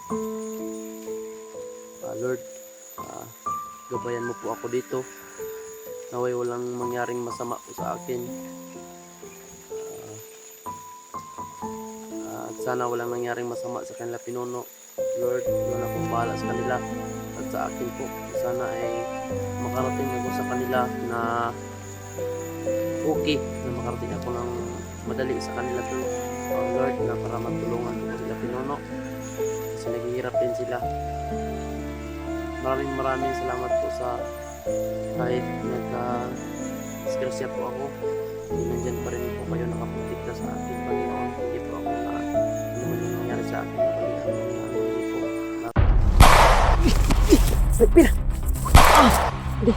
Lord, gabayan mo po ako dito. Naway walang mangyaring masama po sa akin. At sana walang nangyaring masama sa kanila pinuno. Lord, yun na po bahala sa kanila. At sa akin po, sana ay makarating ako sa kanila na okay, na makarating ako ng madali sa kanila to. Lord, na para matulungan ko sila pinuno. Kasi naghihirap din sila. Maraming salamat po sa kahit nagka-disgrasya po ako. Nandyan pa rin po kayo nakaprotekta sa akin, Panginoon. Hindi po ako na ano man yung nangyari sa akin na balian mo na hindi po. Nagpira! Hindi!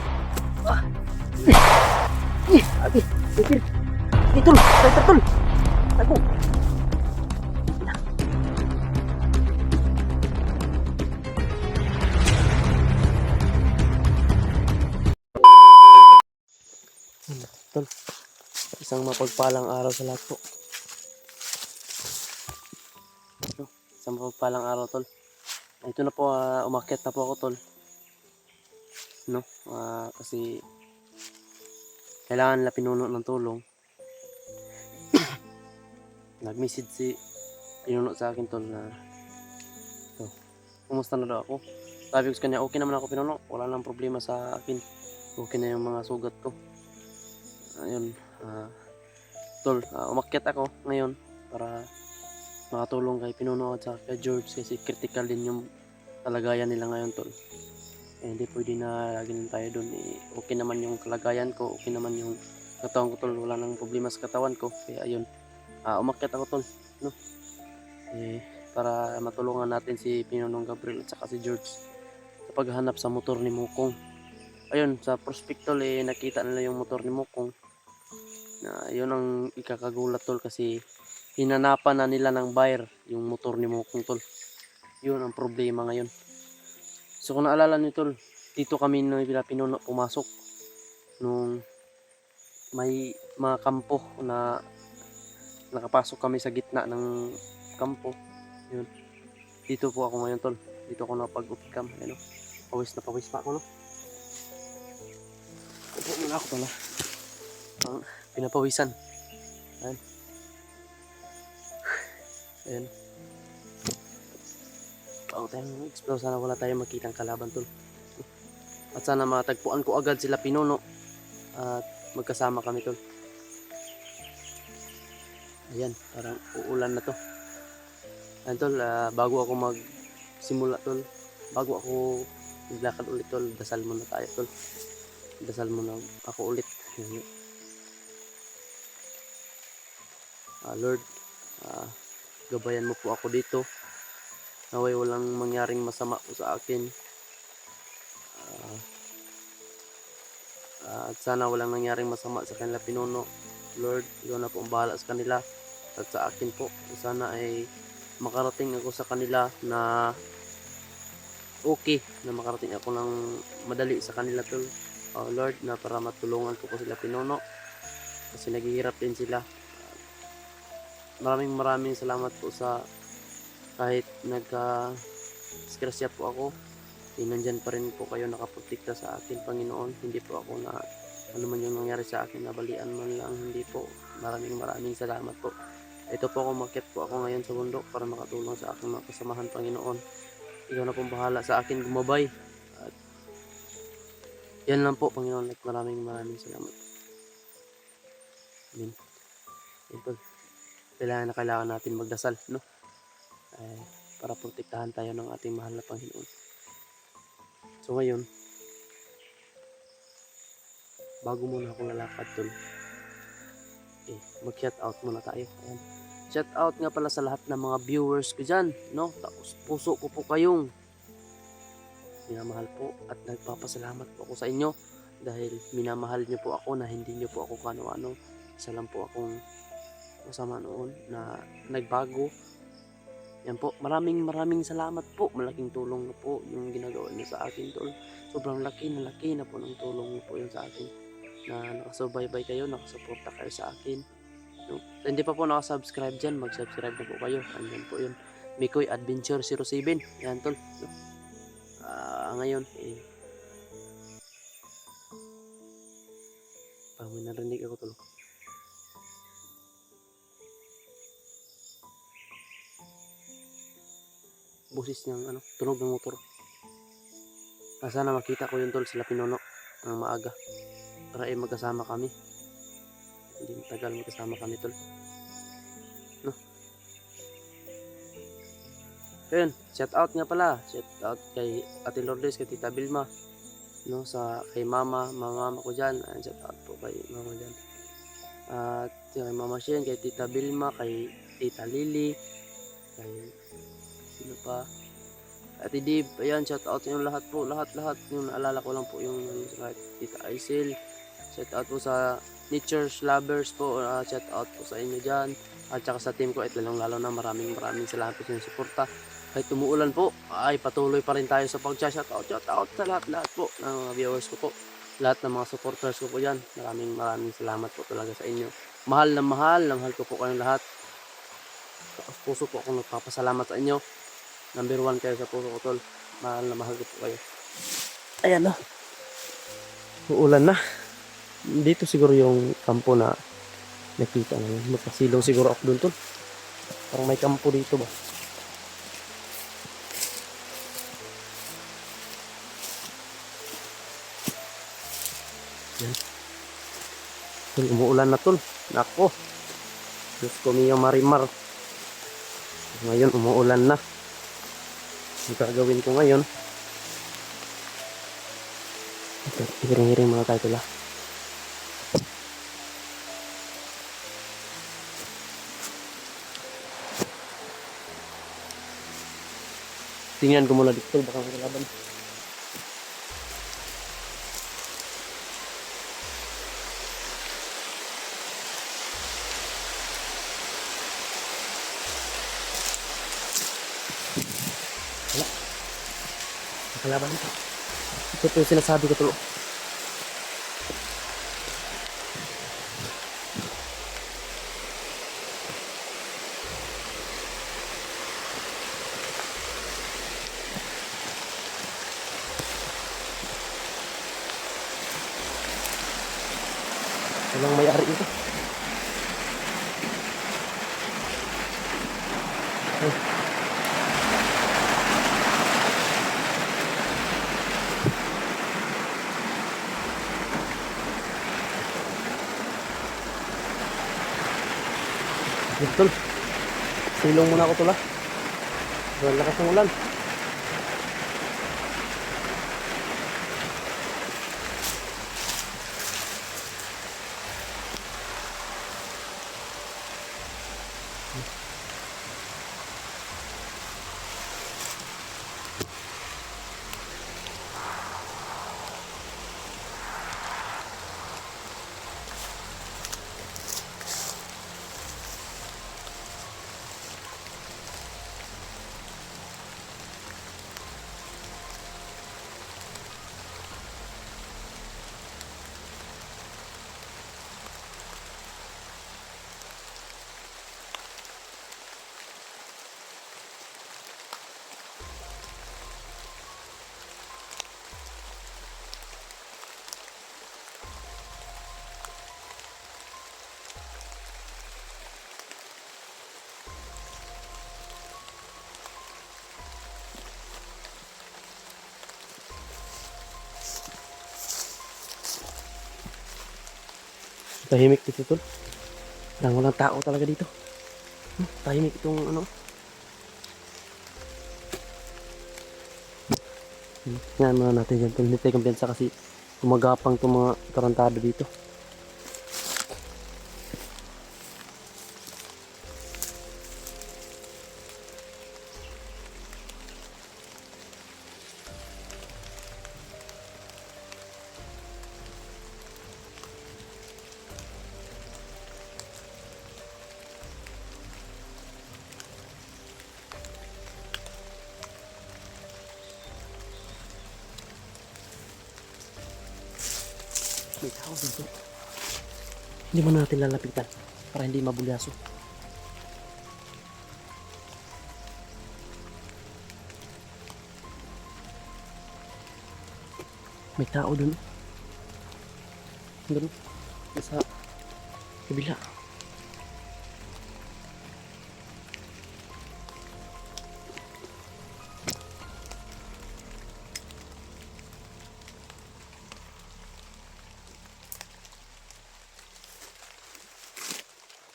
Ate! Nagpira! Dito! Tol! Ako! Tol, isang mapagpalang araw sa lahat po. Isang mapagpalang araw, tol. Ito na po, umakyat na po ako, tol. No? Kasi kailangan nila pinuno ng tulong. Nag-message si pinuno sa akin, tol, na to, kumusta na daw ako. Sabi ko sa kanya, okay naman ako pinuno. Wala nang problema sa akin. Okay na yung mga sugat ko. Ayun, tol, umakyat ako ngayon para makatulong kay Pinuno at kay George kasi critical din yung kalagayan nila ngayon, tol. Hindi pwede na lagi lang tayo doon. Okay naman yung kalagayan ko, okay naman yung katawan ko, tol. Wala nang problema sa katawan ko. Kaya ayun, umakyat ako, tol, no? Para matulungan natin si Pinunong Gabriel at saka si George sa paghahanap sa motor ni Mukong. Ayun, sa prospect, tol, nakita nila yung motor ni Mukong. Yun ang ikakagulat, tol, kasi hinanapan na nila ng buyer yung motor ni Mukong, tol. Yun ang problema ngayon. So kung naalala nyo, tol, dito kami nung Pinuno pumasok nung may mga kampo na nakapasok kami sa gitna ng kampo. Yun, dito po ako ngayon, tol. Dito ako napag-upcam. Ano? Pawis na pawis pa ako, no? Upo muna ako, tol, pinapawisan. Ayan. Ayan. Bago tayong explore, sana wala tayong makitang kalaban, tol. At sana matagpuan ko agad sila Pinuno at magkasama kami, tol. Ayan, parang uulan na to. Ayan, tol, bago ako magsimula, tol, bago ako maglakad ulit, tol, dasal muna tayo, tol. Dasal muna ako ulit. Ayan. Lord, gabayan mo po ako dito. Naway walang mangyaring masama po sa akin. At sana walang nangyaring masama sa kanila pinuno. Lord, ikaw na po ang bahala sa kanila. At sa akin po, sana ay makarating ako sa kanila na okay. Na makarating ako ng madali sa kanila, tol. Lord, na para matulungan ko po sila pinuno. Kasi naghihirap din sila. Maraming salamat po sa kahit nagka-disgrasya po ako, nandyan pa rin po kayo nakaprotekta sa akin, Panginoon. Hindi po ako na ano man yung nangyari sa akin, nabalian man lang, hindi po. Maraming salamat po. Ito po ako, makyat po ako ngayon sa bundok para makatulong sa aking mga kasamahan, Panginoon. Ikaw na pong bahala sa akin, gumabay. At yan lang po, Panginoon. At maraming salamat. Amen. Ito, kailangan natin magdasal, no? Para protektahan tayo ng ating mahal na Panginoon. So ngayon, bago muna ako lalakad, tol, mag-shout out muna tayo. Ayan. Shout out nga pala sa lahat ng mga viewers ko dyan, no? Tapos puso ko po kayong minamahal po at nagpapasalamat po ako sa inyo dahil minamahal nyo po ako na hindi nyo po ako kano-ano. Isa lang po akong masama noon na nagbago. Yan po, maraming salamat po. Malaking tulong na po yung ginagawa niyo sa akin, tol. Sobrang laki na po ng tulong niyo po yun sa akin. Na nakasubaybay kayo, nakasuporta kayo sa akin. No? Hindi pa po nakasubscribe dyan, mag-subscribe na po kayo. Andyan po yun. Mikoy Adventure 07. Yan tol. Ngayon parang may narinig ako tol. Busis niyang tunog ng motor. Sana makita ko yun tol, sila Pinuno ng maaga para magkasama kami. Hindi matagal magkasama kami tol. No? Ayun, shout out nga pala. Shout out kay Ate Lourdes, kay Tita Vilma. No, kay mama ko diyan. Shout out po kay mama diyan. At kay Mama Shen, kay Tita Vilma, kay Tita Lily, kay sino pa? Ate Dib, ayan, shout out yung lahat po, lahat yung naalala ko lang po yung Tita Aisel. Shout out po sa Nature's Lovers po, shout out po sa inyo diyan. At saka sa team ko, lalo na maraming salamat po sa inyong suporta. Kahit tumuulan po, ay patuloy pa rin tayo sa shout out sa lahat po ng mga viewers ko po. Lahat ng mga supporters ko po diyan. Maraming salamat po talaga sa inyo. Mahal ko po kayong lahat. Sa puso po akong nagpapasalamat sa inyo. Number 1 kayo sa puso ko tol. Mahal ko po kayo. Ayan na. Uulan na. Dito siguro yung kampo na nakita na yun. Magpasilong siguro ako dun tol. Parang may kampo dito ba. Yan. Tol, umuulan na tol. Nako. Diyos ko miyo marimar. Ngayon umuulan na. Ang gagawin ko ngayon, hiring-hiring muna tayo tula. Tingnan ko muna dito, baka maglaban. Kalaban ito. Ito po yung sinasabi ko tulo. Walang may-ari ito. Tol, silong muna ako tula. Ang lakas ng ulan. Tahimik dito tol. Walang tao talaga dito. Tahimik itong Yan muna natin dyan tol. Hindi tayo kumpiyansa kasi gumagapang itong mga tarantado dito. May tao dito. Hindi mo natin lalapitan para hindi mabulyaso. May tao dun. Dun. Sa kabila.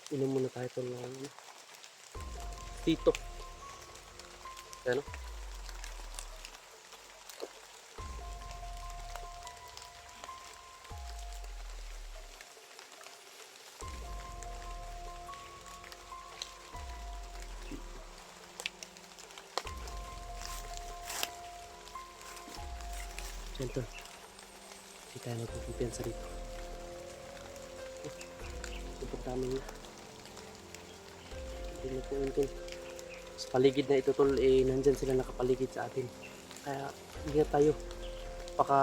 Inom muna tayo ito ng tito. Ano? Siyempre, hindi tayo magpupunpiyansa dito. Ito dami niya. Hindi na po yun. Sa paligid na ito tol, nandyan sila nakapaligid sa atin. Kaya ingat tayo. Baka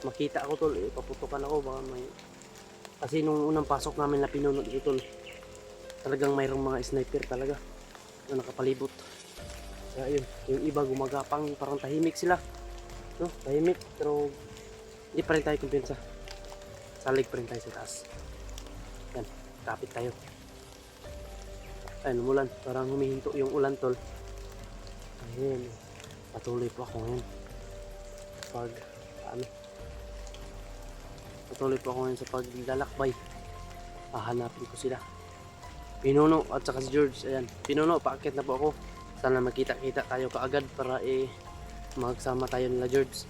makita ako tol, paputukan ako. Baka may... Kasi nung unang pasok namin na pinuno dito tol, talagang mayroong mga sniper talaga na nakapalibot. Kaya yun, yung iba gumagapang, parang tahimik sila. No, tahimik, pero hindi pa rin tayo kumpiyansa. Salig pa rin tayo sa taas. Yan, kapit tayo. Ayun, umulan. Parang humihinto yung ulan tol. Ayun, patuloy po ako ngayon. Patuloy po ako ngayon sa paglalakbay. Hahanapin ko sila. Pinuno at saka si George. Ayan, Pinuno, paakyat na po ako. Sana magkita-kita tayo kaagad para magsama tayo nila George.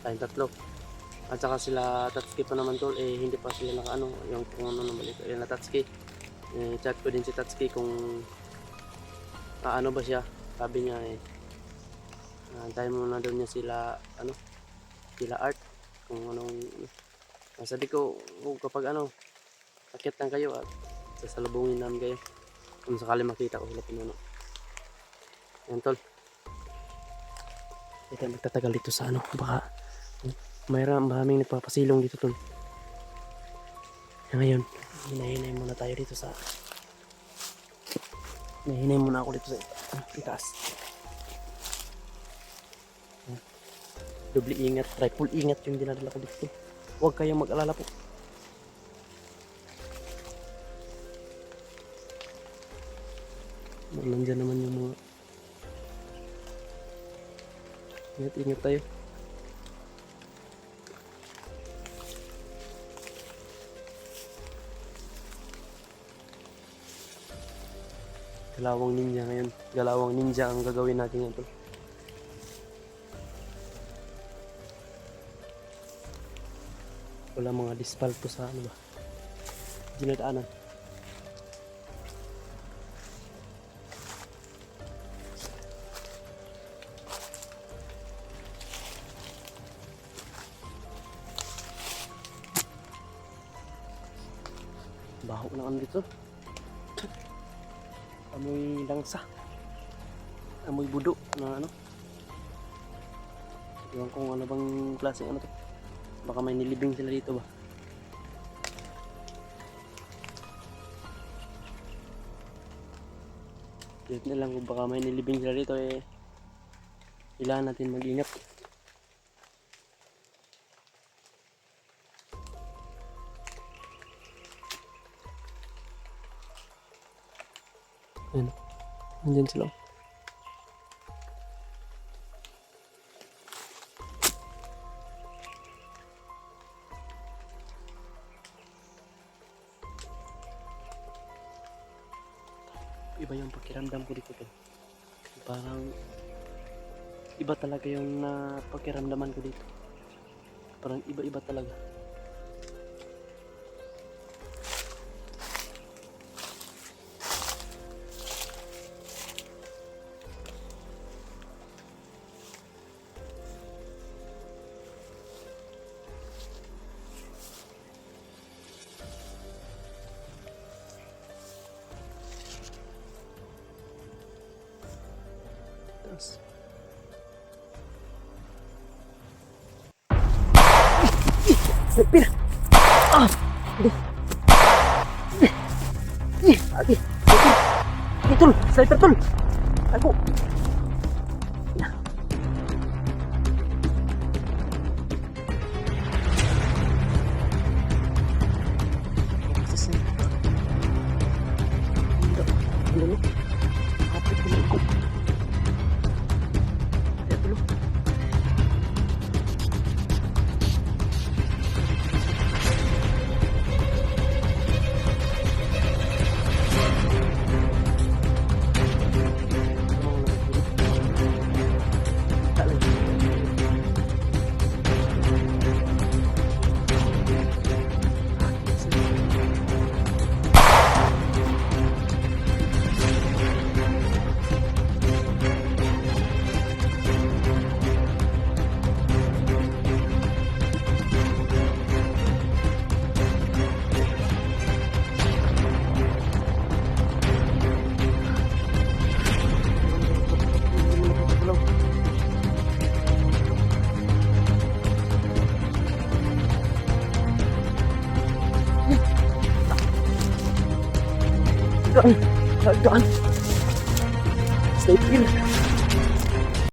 Tayong tatlo. At saka sila Tatsuki pa naman tol, hindi pa sila nakaano, yung kung ano naman ito, yung Tatsuki. Chat ko din si Tatsuki kung ano ba siya. Sabi niya antayin muna daw niya sila sila Art kung anong sabi ko kapag akit lang kayo at sasalubungin namin kayo kung sakali makita ko sila Pinuno. Yan tol. Hindi tayo magtatagal dito sa baka maraming nagpapasilong dito tol. Ngayon hinahinay muna tayo dito sa hinahinay muna ako dito sa itaas. Doble ingat, triple ingat yung dinadala ko dito. Huwag kayong mag-alala po. Nandiyan naman yung mga ingat tayo. Galawang ninja ngayon. Galawang ninja ang gagawin natin ngayon. Wala mga dispalto sa dinadaanan. Baho na dito. Amoy langsa. Amoy budo na Ewan kung ano bang klase to. Baka may nilibing sila dito ba. Dito na lang kung baka may nilibing sila dito kailangan natin mag-ingat. Ayan. Nandyan sila. Iba yung pakiramdam ko dito tol. Parang iba talaga yung pakiramdaman ko dito. Parang iba talaga. Sniper! Lagi! Sniper! Tol! Sniper tol! Ako! Daan. Daan. Stay here.